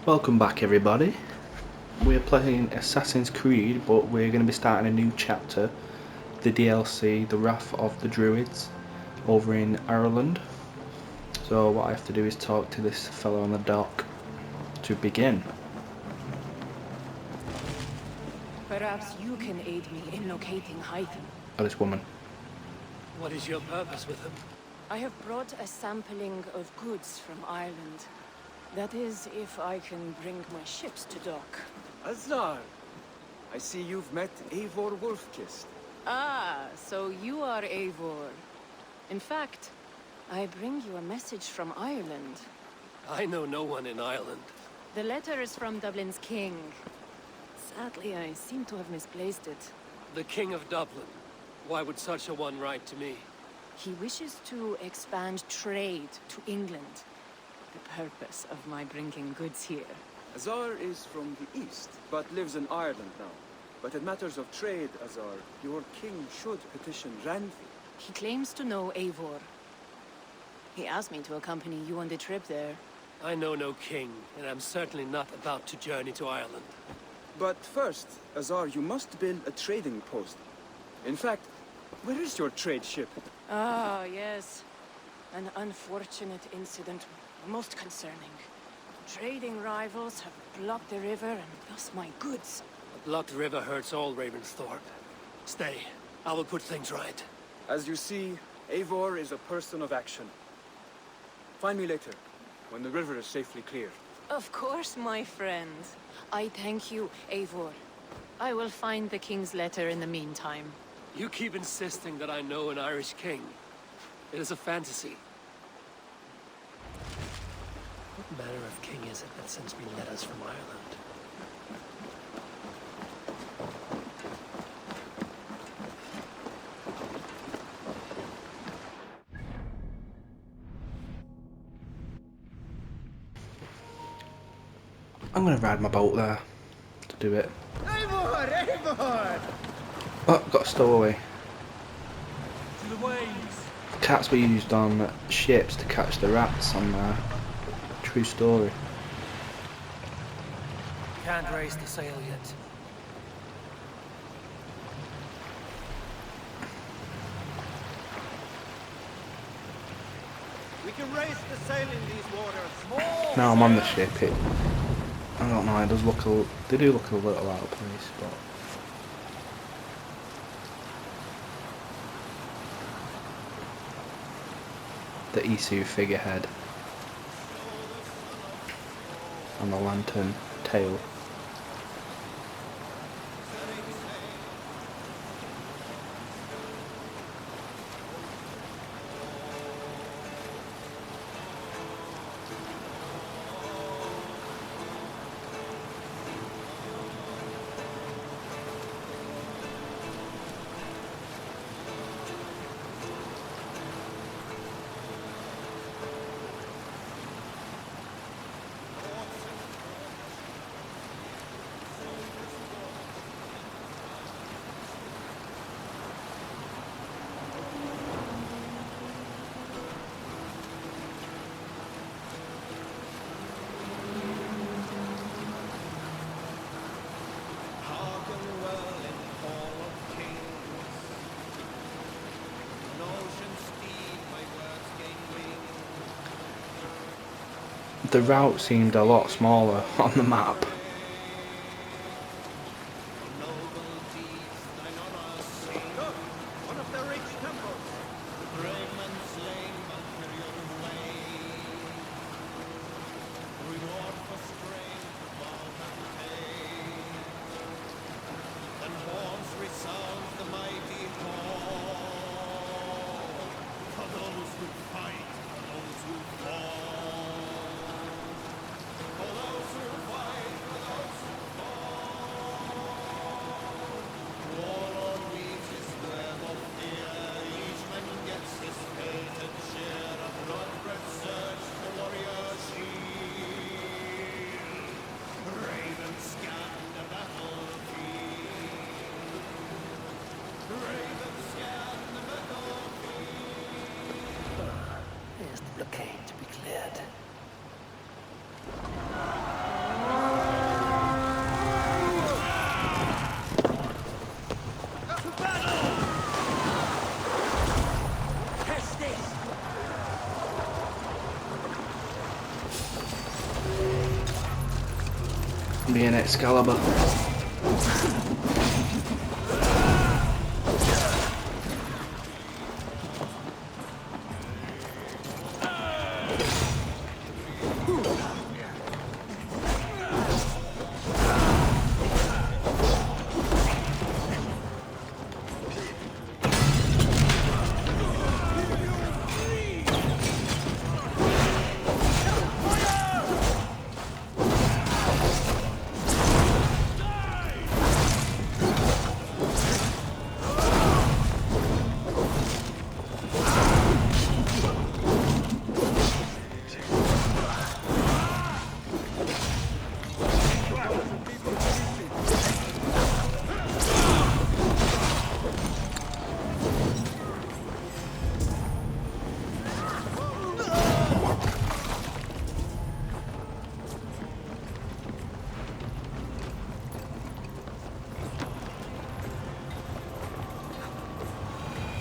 Welcome back everybody. We're playing Assassin's Creed, but we're going to be starting a new chapter, the DLC, The Wrath of the Druids, over in Ireland. So what I have to do is talk to this fellow on the dock to begin. Perhaps you can aid me in locating Hythen. Oh, this woman. What is your purpose with him? I have brought a sampling of goods from Ireland. That is, if I can bring my ships to dock. Azar! I see you've met Eivor Wolfkist. Ah, so you are Eivor. In fact, I bring you a message from Ireland. I know no one in Ireland. The letter is from Dublin's king. Sadly, I seem to have misplaced it. The King of Dublin. Why would such a one write to me? He wishes to expand trade to England. The purpose of my bringing goods here. Azar is from the east, but lives in Ireland now. But in matters of trade, Azar, your king should petition Ranvi. He claims to know Eivor. He asked me to accompany you on the trip there. I know no king, and I'm certainly not about to journey to Ireland. But first, Azar, you must build a trading post. In fact, where is your trade ship? Ah, yes. An unfortunate incident, most concerning. Trading rivals have blocked the river and thus my goods. A blocked river hurts all Ravensthorpe. Stay. I will put things right. As you see, Eivor is a person of action. Find me later, when the river is safely cleared. Of course, my friend. I thank you, Eivor. I will find the king's letter in the meantime. You keep insisting that I know an Irish king. It is a fantasy. What manner of king is it that sends me letters from Ireland? I'm going to ride my boat there to do it. Eivor! Eivor! Oh, got a stowaway. To the waves! Cats were used on ships to catch the rats on there. True story. Can't raise the sail yet. We can raise the sail in these waters. More Now I'm on the sail! ship, I don't know, it does look they do look a little out of place, but the Isu figurehead and the lantern tail. The route seemed a lot smaller on the map. Look! One of the rich temples! Brave men slain, ulterior way. Reward for strength, wealth and pain. And horns resound the mighty call. For those who fight, for those who fall. For those who fight, Me and Excalibur.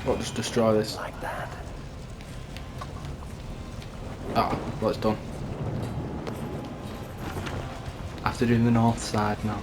What, just destroy this? Like that. Ah, well, it's done. I have to do the north side now.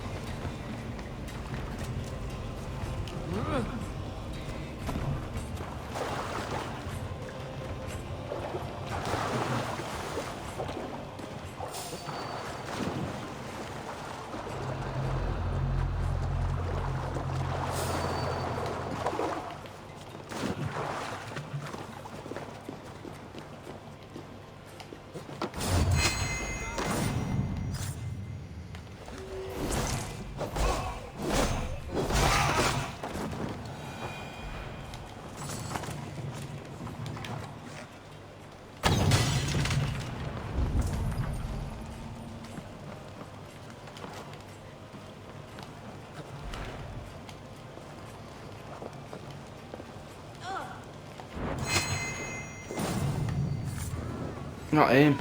Not aim.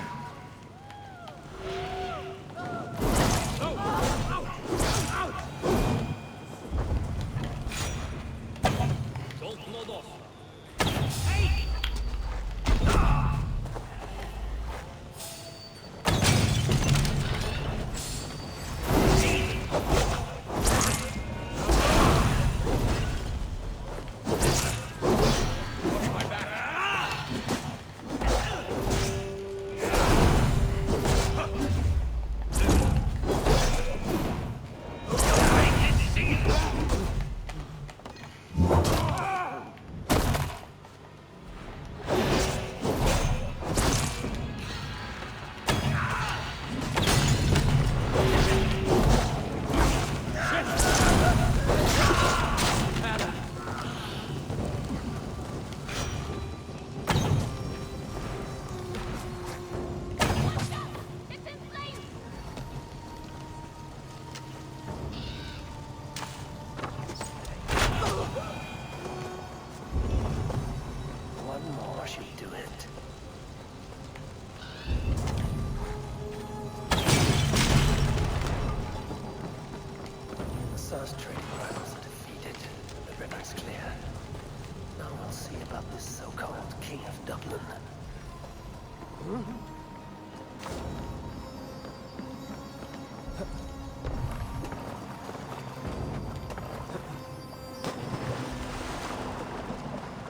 Dublin.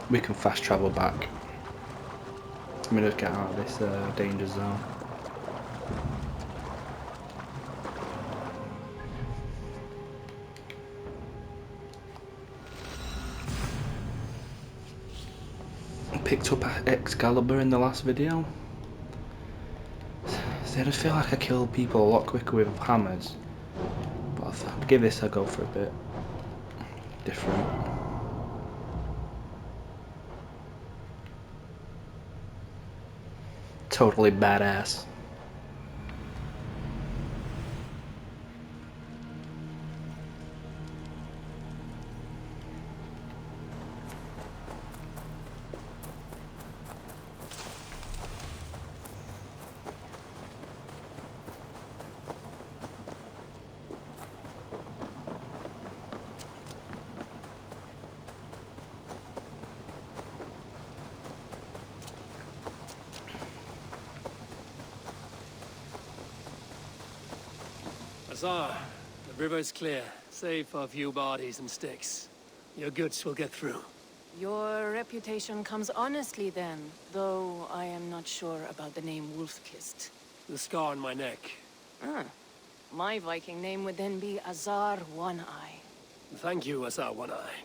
We can fast travel back. Let me just get out of this danger zone. Picked up Excalibur in the last video. So I just feel like I kill people a lot quicker with hammers. But I'll give this a go for a bit. Different. Totally badass. Azar, the river is clear, save for a few bodies and sticks. Your goods will get through. Your reputation comes honestly then, though I am not sure about the name Wolfkist. The scar on my neck. Ah, my Viking name would then be Azar One-Eye. Thank you, Azar One-Eye.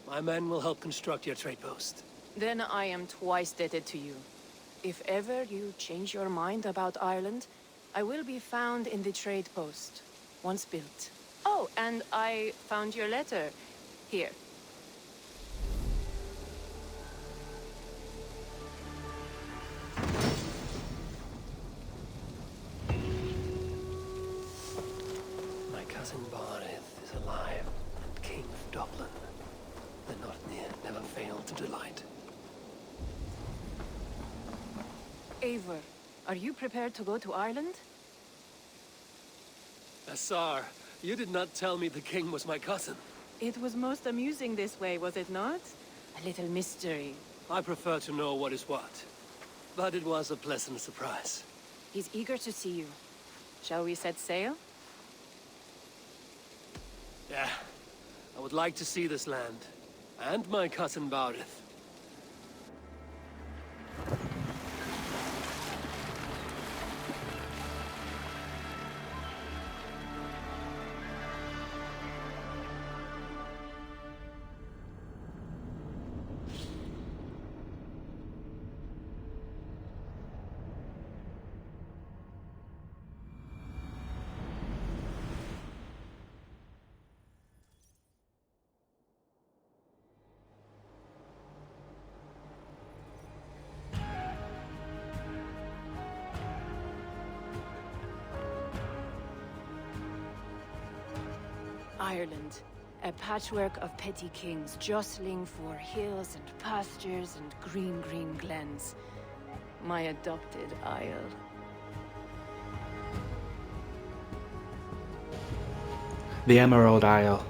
My men will help construct your trade post. Then I am twice indebted to you. If ever you change your mind about Ireland, I will be found in the trade post, once built. Oh, and I found your letter. Here. My cousin Barid is alive and king of Dublin. The Northnir never failed to delight. Eivor, are you prepared to go to Ireland? Azar, you did not tell me the king was my cousin. It was most amusing this way, was it not? A little mystery. I prefer to know what is what. But it was a pleasant surprise. He's eager to see you. Shall we set sail? Yeah, I would like to see this land. And my cousin Barid. Ireland, a patchwork of petty kings jostling for hills and pastures and green glens. My adopted isle. The Emerald Isle.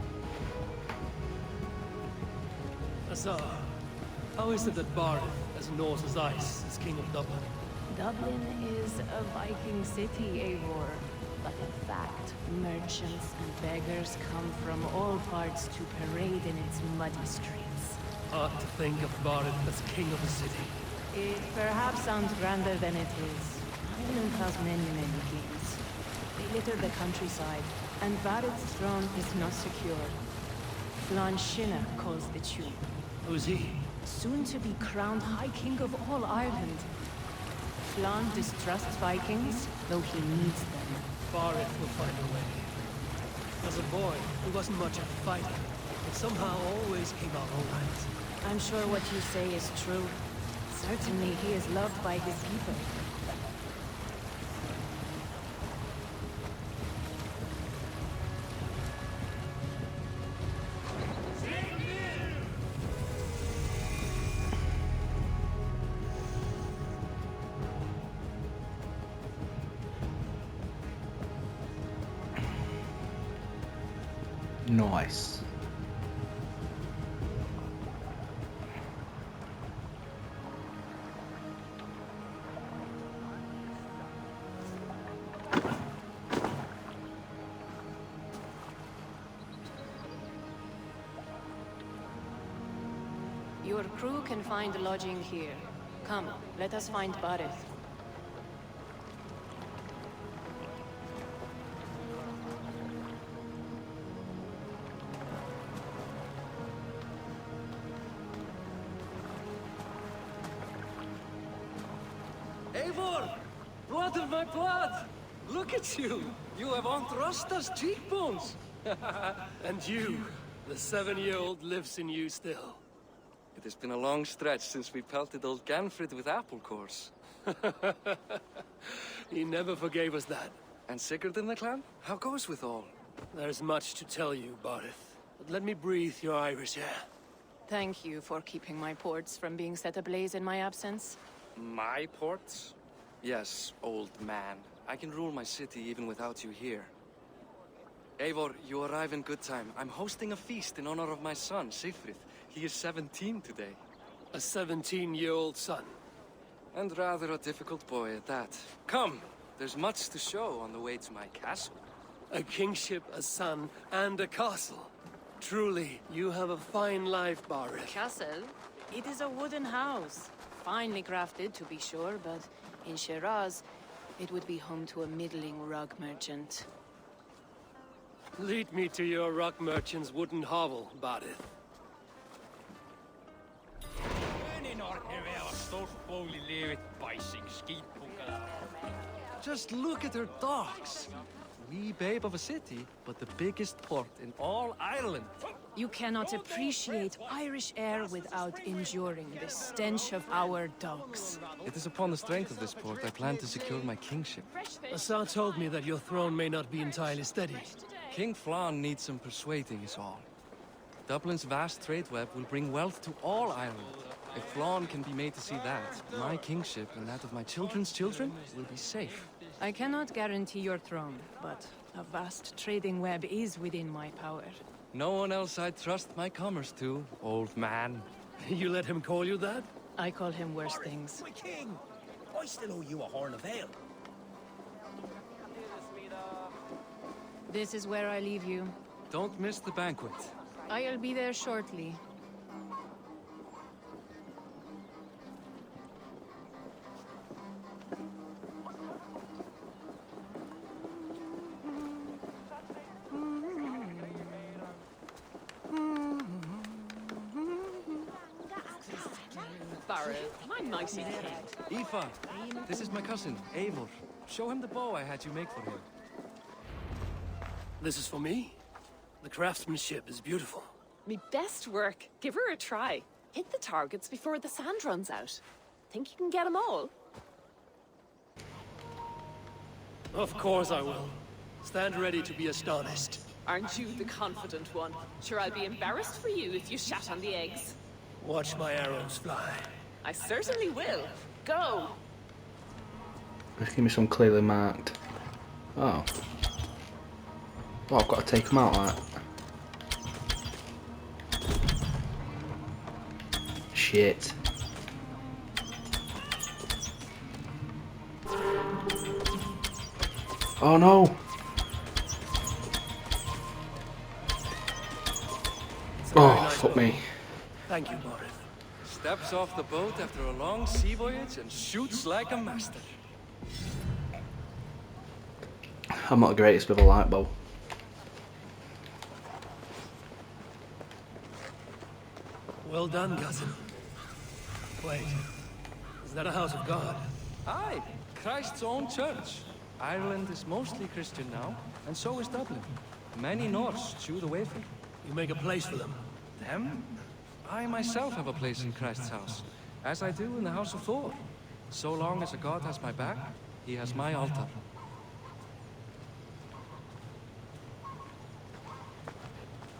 Azar, how is it that Barid, as Norse as ice, is king of Dublin? Dublin is a Viking city, Eivor. But in fact, merchants and beggars come from all parts to parade in its muddy streets. Hard to think of Barid as king of a city. It perhaps sounds grander than it is. Ireland has many kings. They litter the countryside, and Barid's throne is not secure. Flann Sinna calls the tune. Who's he? Soon to be crowned High King of all Ireland. Flann distrusts Vikings, though he needs them. Barid will find a way. As a boy, he wasn't much of a fighter, but somehow always came out all right. I'm sure what you say is true. Certainly he is loved by his people. Nice. Your crew can find lodging here. Come, let us find Barid. Eivor! Blood of my blood! Look at you! You have Aunt Rosta's cheekbones! And you, the 7-year-old lives in you still. It has been a long stretch since we pelted old Ganfrid with apple cores. He never forgave us that. And Sigurd in the clan? How goes with all? There's much to tell you, Barid. But let me breathe your Irish air. Thank you for keeping my ports from being set ablaze in my absence. My ports? Yes, old man. I can rule my city even without you here. Eivor, you arrive in good time. I'm hosting a feast in honor of my son, Sigfrid. He is 17 today. A 17-year-old son. And rather a difficult boy at that. Come! There's much to show on the way to my castle. A kingship, a son, and a castle. Truly, you have a fine life, Barid. Castle? It is a wooden house. Finely crafted, to be sure, but in Shiraz, it would be home to a middling rug merchant. Lead me to your rock merchant's wooden hovel, Barid. Just look at her docks. Wee babe of a city, but the biggest port in all Ireland. You cannot appreciate Irish air without enduring the stench of our dogs. It is upon the strength of this port I plan to secure my kingship. Assar told me that your throne may not be entirely steady. King Flann needs some persuading is all. Dublin's vast trade web will bring wealth to all Ireland. If Flann can be made to see that, my kingship and that of my children's children will be safe. I cannot guarantee your throne, but a vast trading web is within my power. No one else I'd trust my commerce to, old man. You let him call you that? I call him worse things. My king! I still owe you a horn of ale. This is where I leave you. Don't miss the banquet. I'll be there shortly. Barid, my mighty head. Aoife, this is my cousin, Eivor. Show him the bow I had you make for him. This is for me? The craftsmanship is beautiful. Me best work. Give her a try. Hit the targets before the sand runs out. Think you can get them all? Of course I will. Stand ready to be astonished. Aren't you the confident one? Sure, I'll be embarrassed for you if you shat on the eggs. Watch my arrows fly. I certainly will. Go! Just give me some clearly marked. Oh. Oh, I've got to take them out like that. Shit. Oh no! Oh, fuck me. Thank you, Barid. Steps off the boat after a long sea voyage and shoots like a master. I'm not the greatest with a light bow. Well done, cousin. Wait, is that a house of God? Aye, Christ's own church. Ireland is mostly Christian now, and so is Dublin. Many Norse chew the wafer. You make a place for them. Them? I myself have a place in Christ's house, as I do in the house of Thor. So long as a god has my back, he has my altar.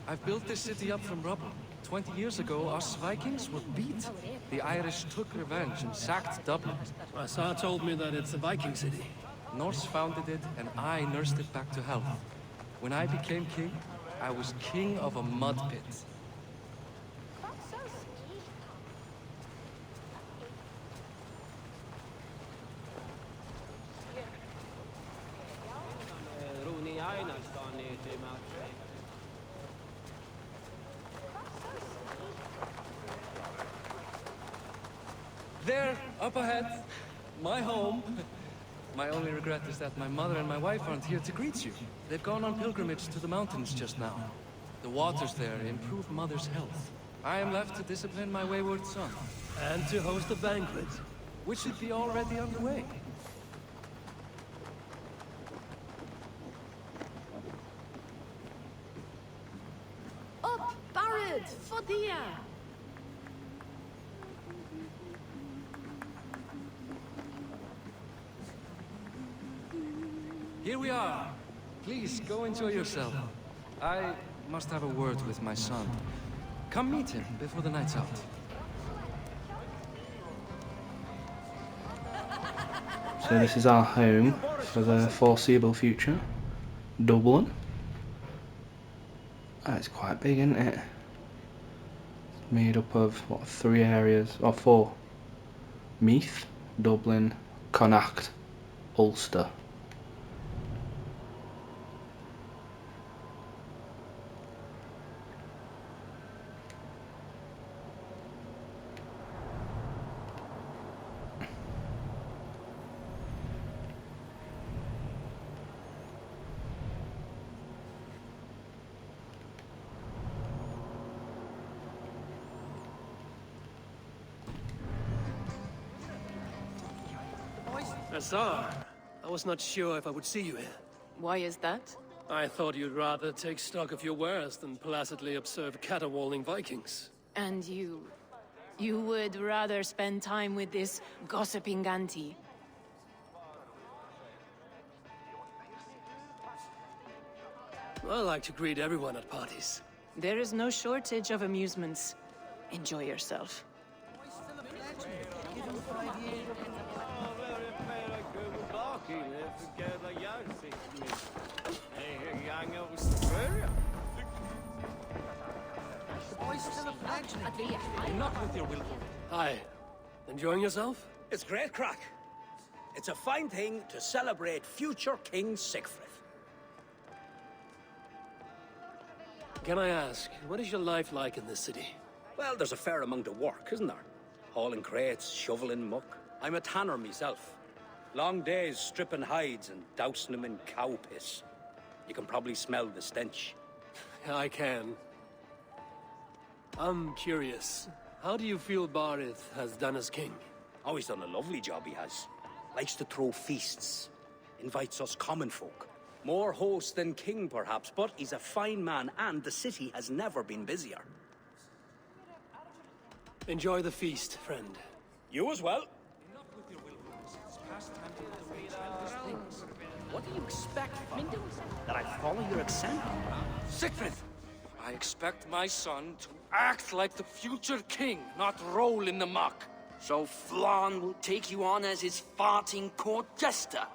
I've built this city up from rubble. 20 years ago, us Vikings were beat. The Irish took revenge and sacked Dublin. Assar told me that it's a Viking city. Norse founded it, and I nursed it back to health. When I became king, I was king of a mud pit. There, up ahead, my home. My only regret is that my mother and my wife aren't here to greet you. They've gone on pilgrimage to the mountains just now. The waters there improve mother's health. I am left to discipline my wayward son. And to host a banquet. Which should be already underway. Up, Barid! Fodia! Here we are. Please, go enjoy yourself. I must have a word with my son. Come meet him before the night's out. So this is our home for the foreseeable future. Dublin. Oh, it's quite big, isn't it? It's made up of, what, 3 areas? Or 4. Meath, Dublin, Connacht, Ulster. Hussar. I was not sure if I would see you here. Why is that? I thought you'd rather take stock of your wares than placidly observe caterwauling Vikings. And you... you would rather spend time with this gossiping auntie? I like to greet everyone at parties. There is no shortage of amusements. Enjoy yourself. Not with your will. Hi. Enjoying yourself? It's great crack. It's a fine thing to celebrate future King Sigfrid. Can I ask, what is your life like in this city? Well, there's a fair amount of work, isn't there? Hauling crates, shoveling muck. I'm a tanner myself. Long days stripping hides and dousing them in cow piss. You can probably smell the stench. I can. I'm curious. How do you feel Barid has done as king? Oh, he's done a lovely job, he has. Likes to throw feasts. Invites us common folk. More host than king, perhaps, but he's a fine man, and the city has never been busier. Enjoy the feast, friend. You as well. What do you expect, Father? That I follow your example? Sigfrid! I expect my son to act like the future king, not roll in the muck. So Flan will take you on as his farting court jester?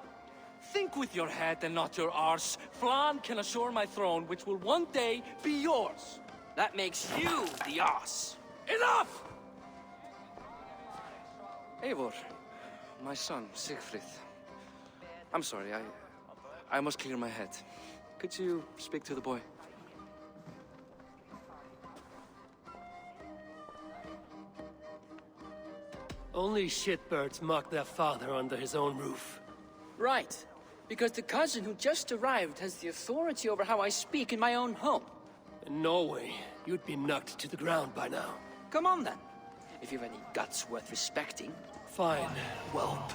Think with your head and not your arse. Flan can assure my throne, which will one day be yours. That makes you the ass. Enough! Eivor, my son, Sigfrid. I'm sorry, I must clear my head. Could you speak to the boy? Only shitbirds mock their father under his own roof. Right. Because the cousin who just arrived has the authority over how I speak in my own home. In Norway, you'd be knocked to the ground by now. Come on then. If you've any guts worth respecting. Fine, whelp.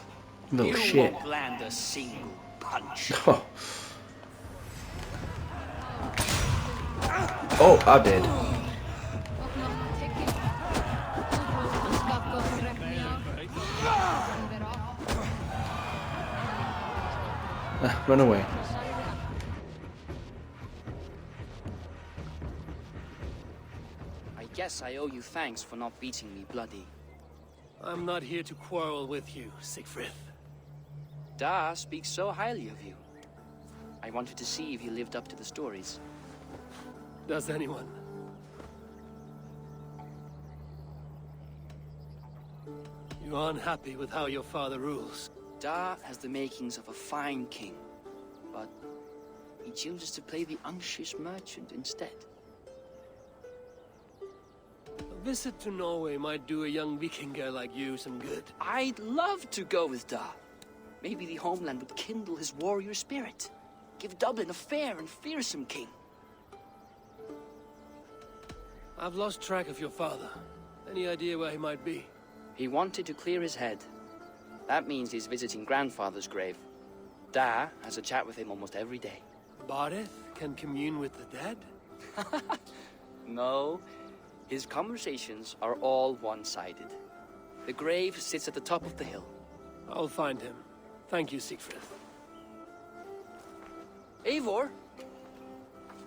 Little you shit. won't land a single punch. Oh, I did. Run away. I guess I owe you thanks for not beating me bloody. I'm not here to quarrel with you, Sigfrid. Da speaks so highly of you. I wanted to see if you lived up to the stories. Does anyone? You are unhappy with how your father rules. Da has the makings of a fine king, but he chooses to play the unctuous merchant instead. A visit to Norway might do a young Viking girl like you some good. I'd love to go with Da. Maybe the homeland would kindle his warrior spirit. Give Dublin a fair and fearsome king. I've lost track of your father. Any idea where he might be? He wanted to clear his head. That means he's visiting grandfather's grave. Da has a chat with him almost every day. Barid can commune with the dead? No. His conversations are all one-sided. The grave sits at the top of the hill. I'll find him. Thank you, Sigfrid. Eivor!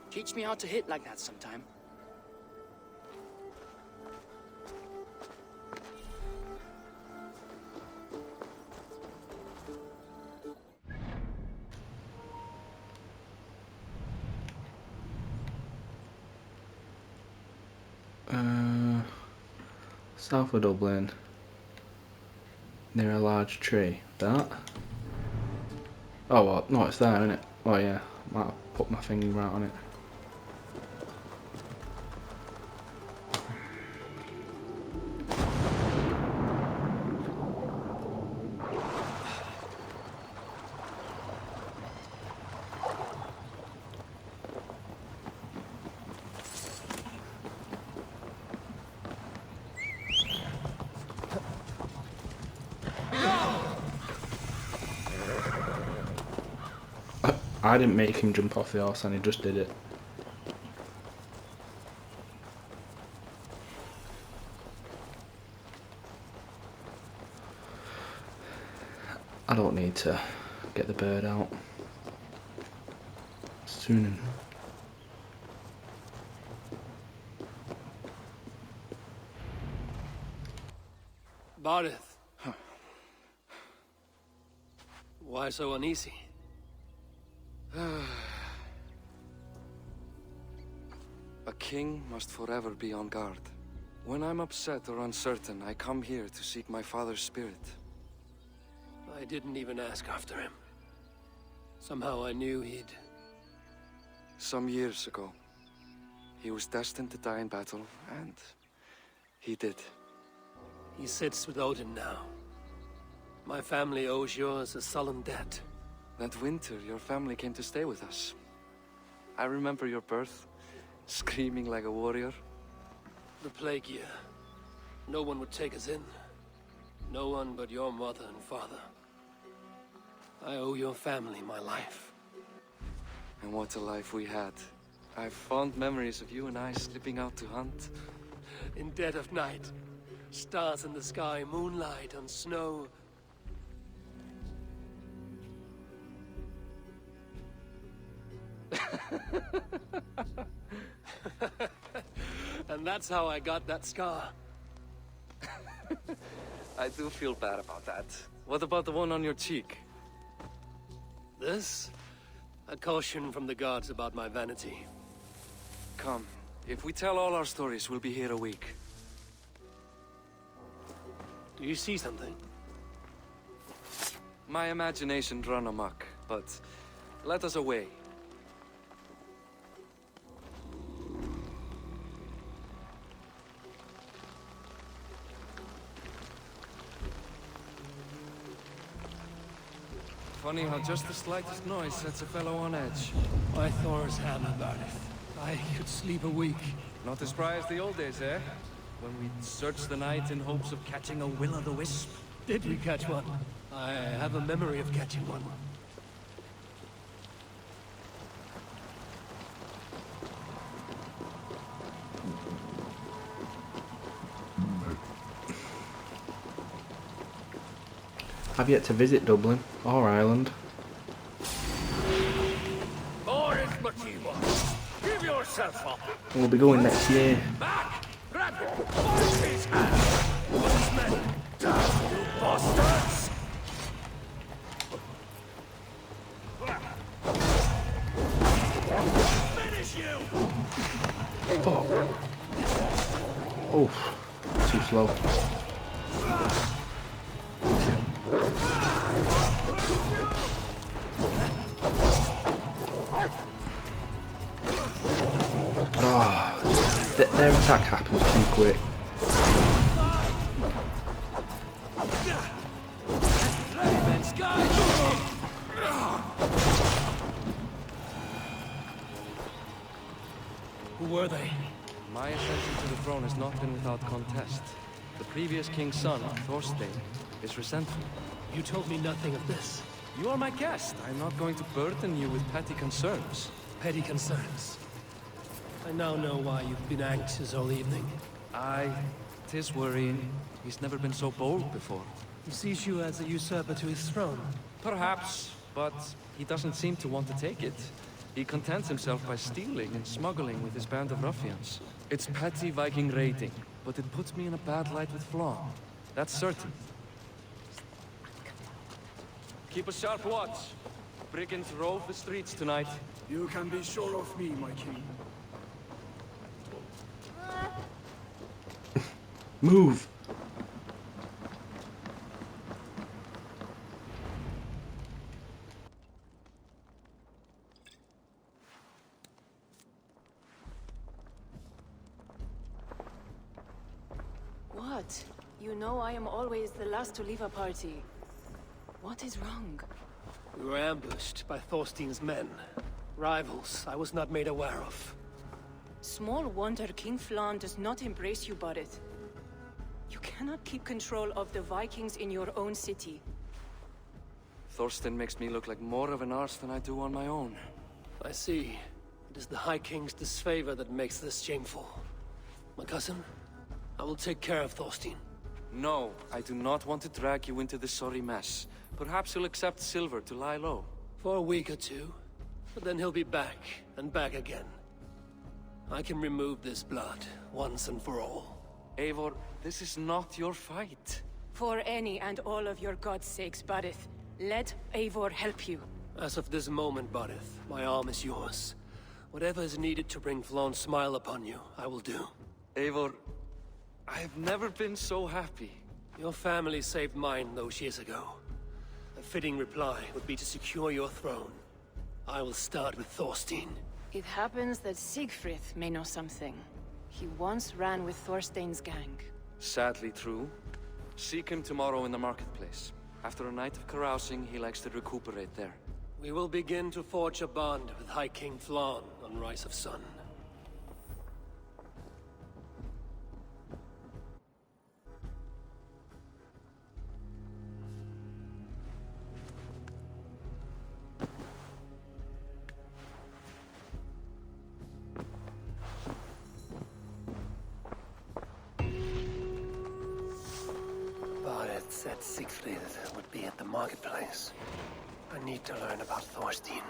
Teach me how to hit like that sometime. South of Dublin, near a large tree. That? Oh, well, no, it's there, isn't it? Oh, yeah. Might have put my finger right on it. I didn't make him jump off the horse and he just did it. I don't need to get the bird out soon. Barid. Why so uneasy? A king must forever be on guard. When I'm upset or uncertain, I come here to seek my father's spirit. I didn't even ask after him. Somehow I knew he'd... Some years ago, he was destined to die in battle, and he did. He sits with Odin now. My family owes yours a sullen debt. That winter, your family came to stay with us. I remember your birth, screaming like a warrior. The plague year. No one would take us in. No one but your mother and father. I owe your family my life. And what a life we had. I have fond memories of you and I slipping out to hunt. In dead of night. Stars in the sky, moonlight on snow. And that's how I got that scar. I do feel bad about that. What about the one on your cheek? This? A caution from the gods about my vanity. Come, if we tell all our stories, we'll be here a week. Do you see something? My imagination run amok, but let us away. Funny how just the slightest noise sets a fellow on edge. By Thor's hammer, Barid. I could sleep a week. Not as spry as the old days, eh? When we'd search the night in hopes of catching a will-o'-the-wisp. Did we catch one? I have a memory of catching one. I've yet to visit Dublin or Ireland. Give yourself up. We'll be going next year. Back! Grab him! Force his hand! Those men! Damn you bastards! Finish you! Oh, too slow. Their attack happens too quick. Who were they? My ascension to the throne has not been without contest. The previous king's son, Thorstein, is resentful. You told me nothing of this. You are my guest. I'm not going to burden you with petty concerns. Petty concerns. I now know why you've been anxious all evening. Aye, 'tis worrying. He's never been so bold before. He sees you as a usurper to his throne. Perhaps, but he doesn't seem to want to take it. He contents himself by stealing and smuggling with his band of ruffians. It's petty Viking raiding, but it puts me in a bad light with Flaw. That's certain. Keep a sharp watch. Brigands rove the streets tonight. You can be sure of me, my king. Move! What? You know I am always the last to leave a party. What is wrong? We were ambushed by Thorstein's men. Rivals I was not made aware of. Small wonder King Flan does not embrace you, Barid. You cannot keep control of the Vikings in your own city. Thorstein makes me look like more of an arse than I do on my own. I see. It is the High King's disfavor that makes this shameful. My cousin, I will take care of Thorstein. No, I do not want to drag you into this sorry mess. Perhaps you'll accept silver to lie low. For a week or two, but then he'll be back, and back again. I can remove this blood, once and for all. Eivor, this is not your fight. For any and all of your god's sakes, Barid, let Eivor help you. As of this moment, Barid, my arm is yours. Whatever is needed to bring Flaun's smile upon you, I will do. Eivor, I have never been so happy. Your family saved mine those years ago. A fitting reply would be to secure your throne. I will start with Thorstein. It happens that Siegfried may know something. He once ran with Thorstein's gang. Sadly true. Seek him tomorrow in the marketplace. After a night of carousing, he likes to recuperate there. We will begin to forge a bond with High King Flaun on Rise of Sun. Barid said Siegfried would be at the marketplace. I need to learn about Thorstein.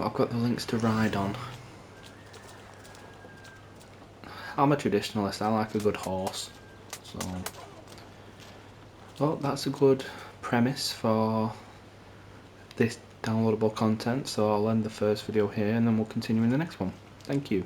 I've got the links to ride on. I'm a traditionalist, I like a good horse. So, well, that's a good premise for this downloadable content, so I'll end the first video here and then we'll continue in the next one. Thank you.